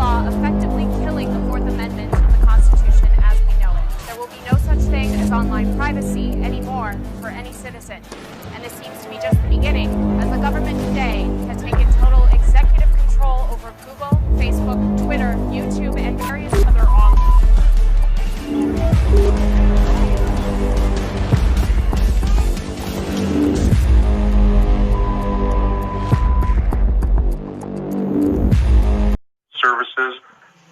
law effectively killing the Fourth Amendment of the Constitution as we know it. There will be no such thing as online privacy anymore for any citizen. And this seems to be just the beginning, as the government today has taken total executive control over Google, Facebook, Twitter, YouTube, and various other online. Services,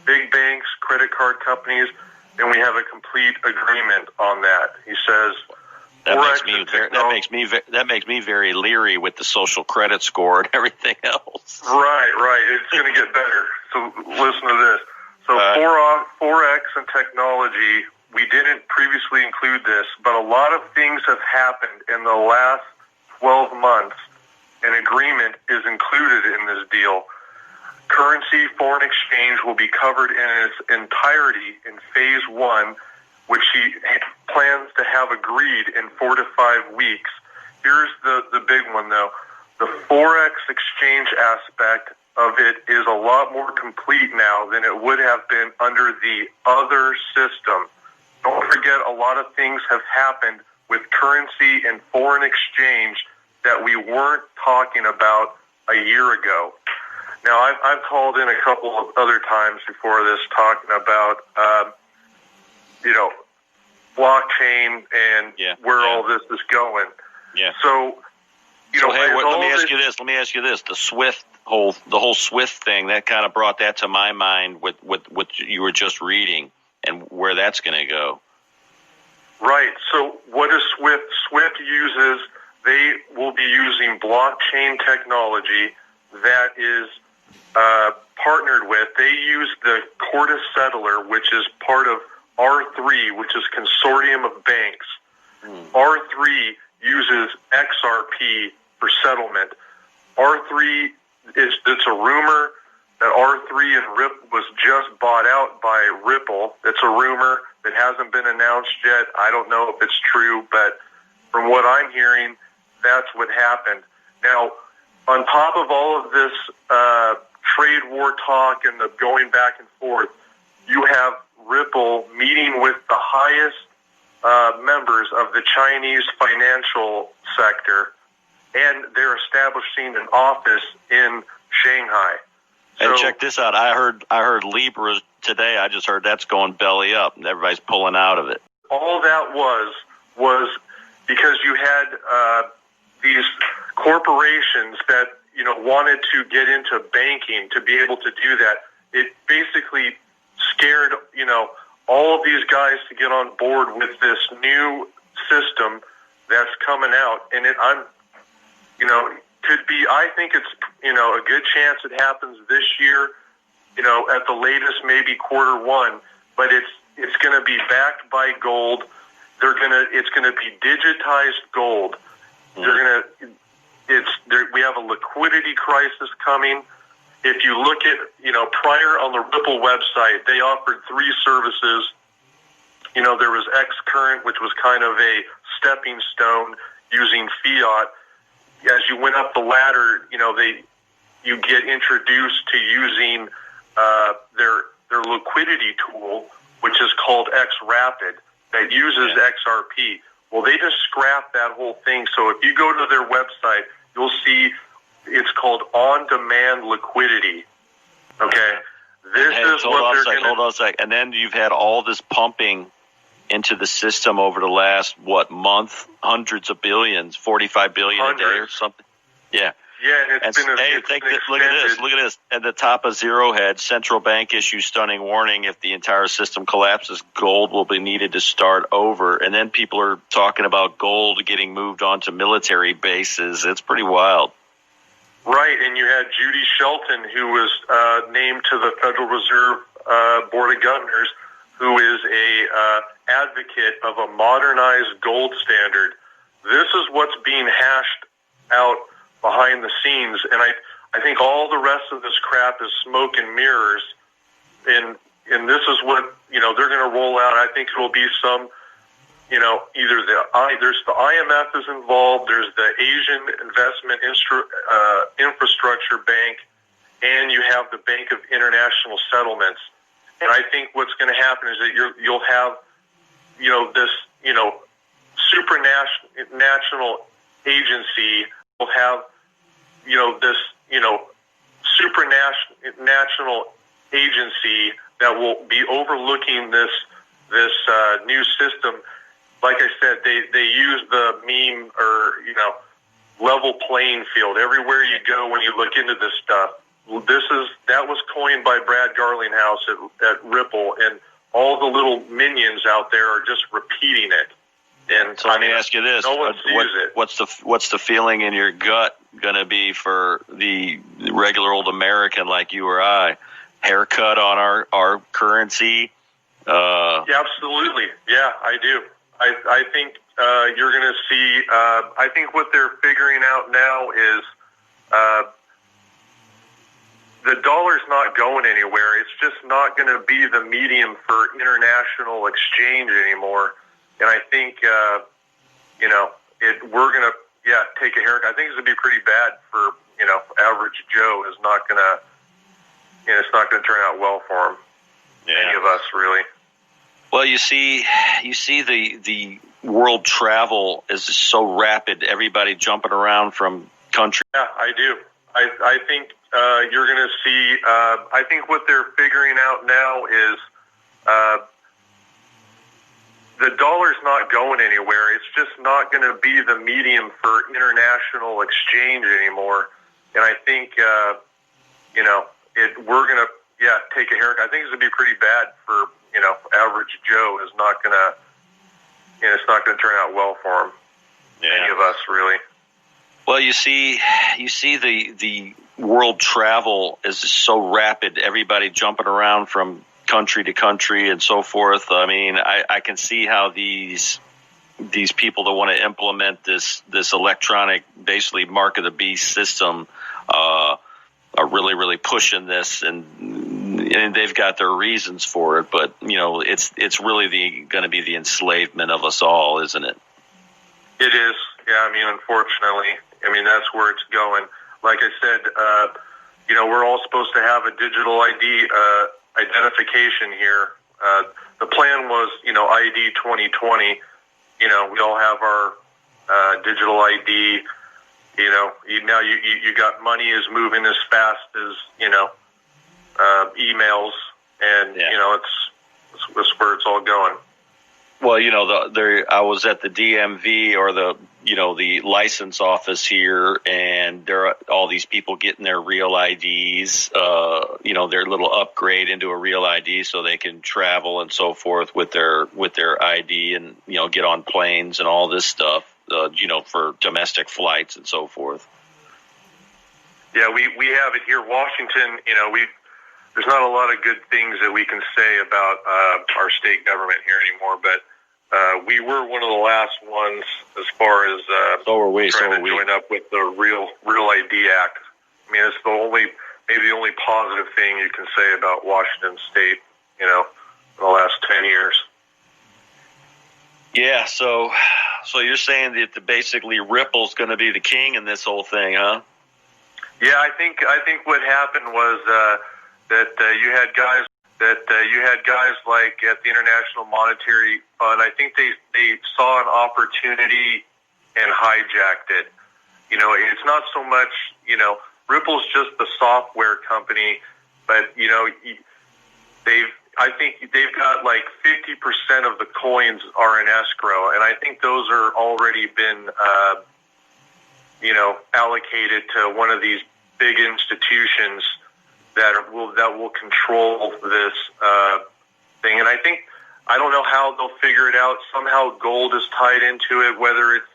big banks, credit card companies, and we have a complete agreement on that. He says that makes me very leery with the social credit score and everything else. Right. It's going to get better. So listen to this. So Forex and technology, we didn't previously include this, but a lot of things have happened in the last 12 months. An agreement is included in this deal. Currency foreign exchange will be covered in its entirety in phase 1, which he plans to have agreed in 4 to 5 weeks. Here's the big one, though. The Forex exchange aspect of it is a lot more complete now than it would have been under the other system. Don't forget, a lot of things have happened with currency and foreign exchange that we weren't talking about a year ago. Now, I've called in a couple of other times before this talking about, blockchain and where all this is going. Yeah. So, let me ask you this. The whole SWIFT thing, that kind of brought that to my mind with what you were just reading and where that's going to go. Right. So what is SWIFT? SWIFT they will be using blockchain technology that is partnered with. They use the Corda Settler, which is part of R3, which is consortium of banks. R3 uses XRP for settlement. R3 it's a rumor that R3 and Ripple was just bought out by Ripple. It's a rumor that hasn't been announced yet. I don't know if it's true, but from what I'm hearing, that's what happened. Now, on top of all of this trade war talk and the going back and forth, you have Ripple meeting with the highest members of the Chinese financial sector, and they're establishing an office in Shanghai. And check this out. I heard Libra today. I just heard that's going belly up, and everybody's pulling out of it. All that was because you had these corporations that wanted to get into banking to be able to do that. It basically scared all of these guys to get on board with this new system that's coming out, and could be. I think it's a good chance it happens this year. At the latest, maybe quarter 1, but it's going to be backed by gold. It's going to be digitized gold. We have a liquidity crisis coming. If you look at, prior on the Ripple website, they offered 3 services. There was X-Current, which was kind of a stepping stone using fiat. As you went up the ladder, you get introduced to using their liquidity tool, which is called XRapid, that uses XRP. Well, they just scrapped that whole thing. So if you go to their website, you'll see it's called on-demand liquidity. Okay, hold on a sec. And then you've had all this pumping into the system over the last month, hundreds of billions, 45 billion a day or something. Yeah. Yeah, and look at this. At the top of Zero Hedge, central bank issues stunning warning: if the entire system collapses, gold will be needed to start over. And then people are talking about gold getting moved onto military bases. It's pretty wild. Right, and you had Judy Shelton, who was named to the Federal Reserve Board of Governors, who is a advocate of a modernized gold standard. This is what's being hashed out behind the scenes, and I think all the rest of this crap is smoke and mirrors, and this is what they're going to roll out. I think it will be some, either there's the IMF is involved, there's the Asian Investment Infrastructure Bank, and you have the Bank of International Settlements. And I think what's going to happen is that you'll have, this, supranational agency will have, this, supranational agency that will be overlooking this new system. Like I said, they use the meme or, level playing field everywhere you go when you look into this stuff. That was coined by Brad Garlinghouse at Ripple, and all the little minions out there are just repeating it. And so let me ask you this: no one sees it. What's the feeling in your gut going to be for the regular old American like you or I? Haircut on our currency? Yeah, absolutely. Yeah, I do. I think you're going to see. I think what they're figuring out now is. The dollar's not going anywhere. It's just not going to be the medium for international exchange anymore. And I think, we're going to, take a haircut. I think it's going to be pretty bad for, average Joe. Is not going to, it's not going to turn out well for him. Yeah. Any of us, really. Well, you see the world travel is so rapid. Everybody jumping around from country. Yeah, I do. I think you're going to see. I think what they're figuring out now is the dollar's not going anywhere. It's just not going to be the medium for international exchange anymore. And I think we're going to take a haircut. I think it's going to be pretty bad for average Joe. Is not going to. It's not going to turn out well for him. Yeah. Any of us, really. Well, you see the world travel is so rapid. Everybody jumping around from country to country and so forth. I mean, I can see how these people that want to implement this electronic, basically mark of the beast system, are really, really pushing this, and they've got their reasons for it. But it's really going to be the enslavement of us all, isn't it? It is. Yeah. I mean, unfortunately. That's where it's going. Like I said, we're all supposed to have a digital ID identification here. The plan was, ID 2020. We all have our digital ID. Now you got money is moving as fast as emails, and it's where it's all going. Well, I was at the DMV or the license office here, and there are all these people getting their real IDs, their little upgrade into a real ID so they can travel and so forth with their ID and, get on planes and all this stuff, for domestic flights and so forth. Yeah, we have it here. Washington, there's not a lot of good things that we can say about our state government here anymore, but we were one of the last ones as far as trying to join up with the Real ID Act. It's maybe the only positive thing you can say about Washington State, in the last 10 years. Yeah, so you're saying that basically Ripple's going to be the king in this whole thing, huh? Yeah, I think what happened was that you had guys like at the International Monetary Fund. I think they saw an opportunity and hijacked it. It's not so much, Ripple's just the software company, but I think they've got like 50% of the coins are in escrow, and I think those are already been allocated to one of these big institutions that will control this thing. And I don't know how they'll figure it out. Somehow gold is tied into it, whether it's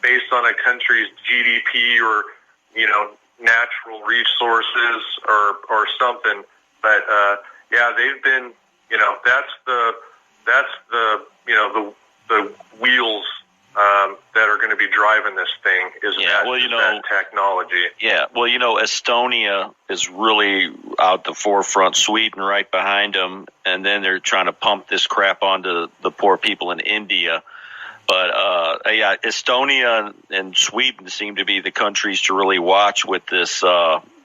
based on a country's GDP or natural resources or something. But they've been that's the wheels that are going to be driving this thing is that technology. Yeah, well, Estonia is really out the forefront, Sweden right behind them, and then they're trying to pump this crap onto the poor people in India. But, Estonia and Sweden seem to be the countries to really watch with this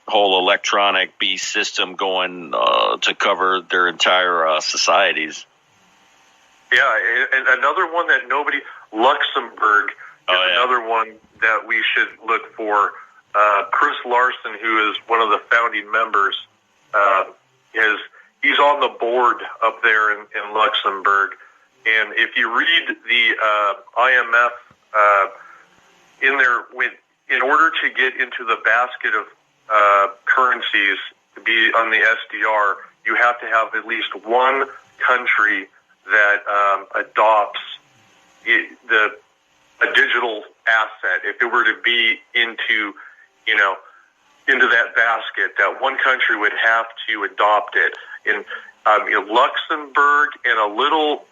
whole electronic beast system going to cover their entire societies. Yeah, and another one that nobody, Luxembourg, is another one that we should look for. Chris Larson, who is one of the founding members, he's on the board up there in Luxembourg. And if you read the IMF in there, in order to get into the basket of currencies to be on the SDR, you have to have at least one country that adopts a digital asset. If it were to be into that basket, that one country would have to adopt it. In Luxembourg and a little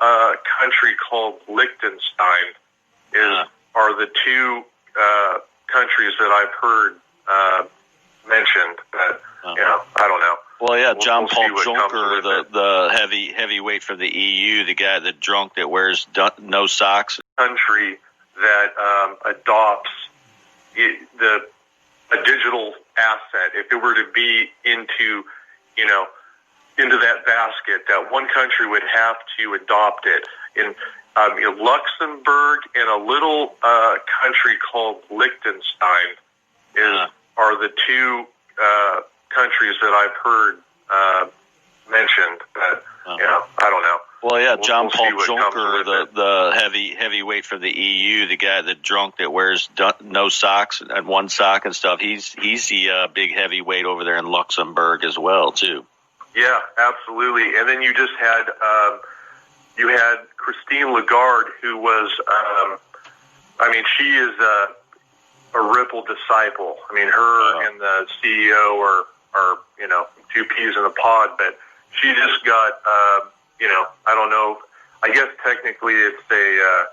country called Liechtenstein are the two countries that I've heard mentioned. But I don't know. Well, yeah, John Paul Juncker, the heavyweight for the EU, the guy, the drunk that wears no socks. Country that adopts a digital asset. If it were to be into that basket, that one country would have to adopt it. In Luxembourg and a little country called Liechtenstein are the two countries that I've heard mentioned. But I don't know. Well, yeah, John Paul Juncker, the heavyweight for the EU, the guy, the drunk that wears no socks and one sock and stuff. He's the big heavyweight over there in Luxembourg as well, too. Yeah, absolutely. And then you just had Christine Lagarde, who was, she is a Ripple disciple. I mean, her and the CEO are two peas in a pod, but she just got, I don't know. I guess technically it's a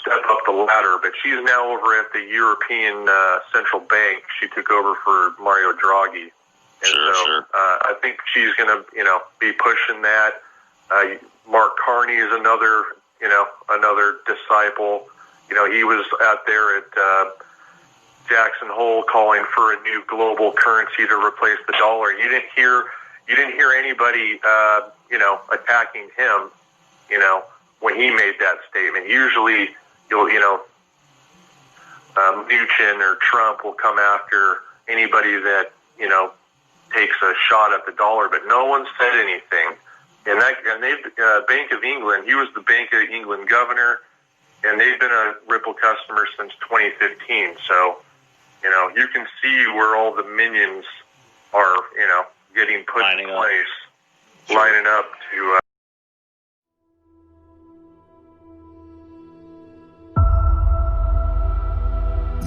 step up the ladder, but she's now over at the European Central Bank. She took over for Mario Draghi. And sure. I think she's going to, be pushing that. Mark Carney is another disciple. He was out there at Jackson Hole calling for a new global currency to replace the dollar. You didn't hear anybody, attacking him, when he made that statement. Usually, Mnuchin or Trump will come after anybody that, takes a shot at the dollar, but no one said anything. And Bank of England, he was the Bank of England governor, and they've been a Ripple customer since 2015. So, you can see where all the minions are, getting put in place, lining up to...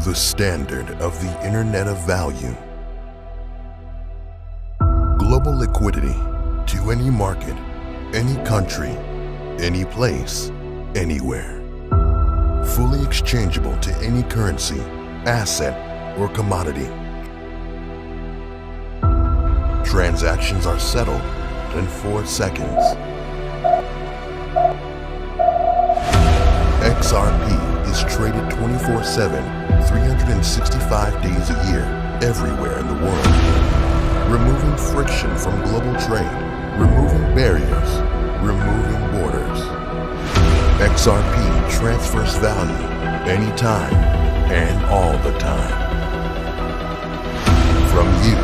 The standard of the Internet of Value. Global liquidity to any market, any country, any place, anywhere. Fully exchangeable to any currency, asset, or commodity. Transactions are settled in 4 seconds. XRP is traded 24/7, 365 days a year, everywhere in the world. Removing friction from global trade, removing barriers, removing borders. XRP transfers value anytime and all the time. From you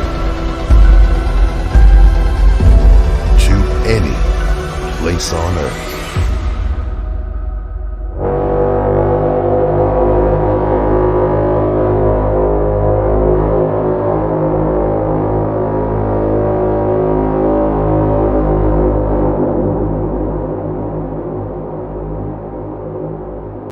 to any place on Earth.